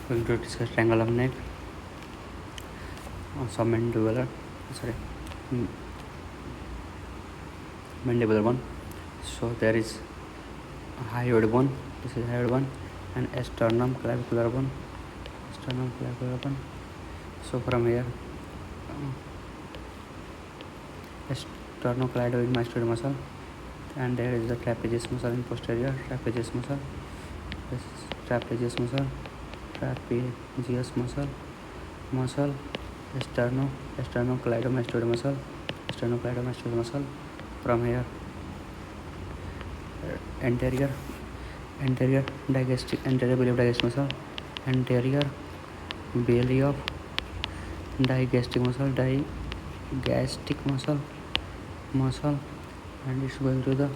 Going to discuss triangle of neck, submandibular, mandibular one. So there is hyoid bone. This is hyoid bone, and sternum clavicular bone. Sternum clavicular bone. So from here, sternocleidoid mastoid muscle, and there is the trapezius muscle in posterior. Trapezius muscle. This is trapezius muscle. Trapezius muscle. Sternocleidomastoid muscle. Sternocleidomastoid muscle. From here, anterior digastric, anterior belly of digastric muscle, anterior belly of digastric muscle, and it's going to the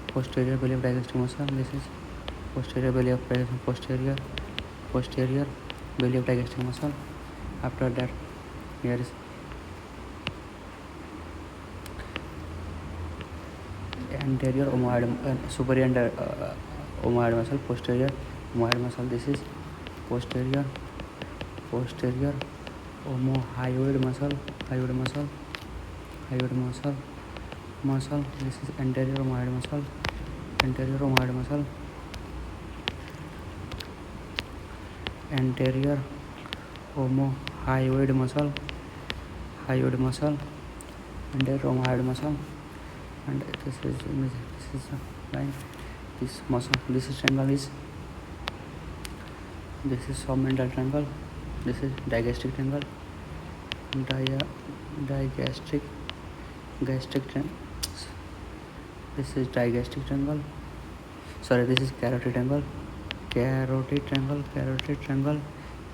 posterior belly of digastric muscle. This is posterior belly of posterior belly of digastric muscle. After that, here is anterior omoid, superior omoid muscle, posterior omoid muscle. This is posterior omohyoid muscle. This is anterior omohyoid muscle. Anterior omohyoid muscle. Anterior omohyoid muscle, and this is the line. This muscle, this is triangle is, this is submental triangle. This is digastric triangle. This is digastric triangle. Sorry, this is carotid triangle.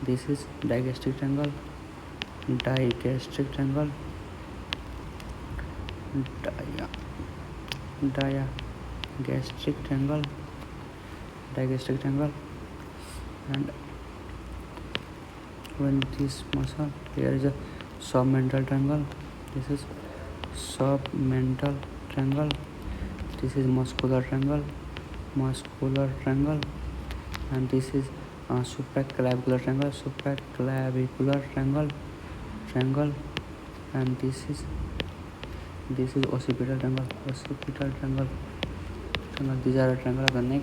This is digastric triangle. Digastric triangle, and when this muscle, here is a submental triangle. This is submental triangle. This is muscular triangle, and this is supraclavicular triangle, and this is occipital triangle. These are a triangle of the neck.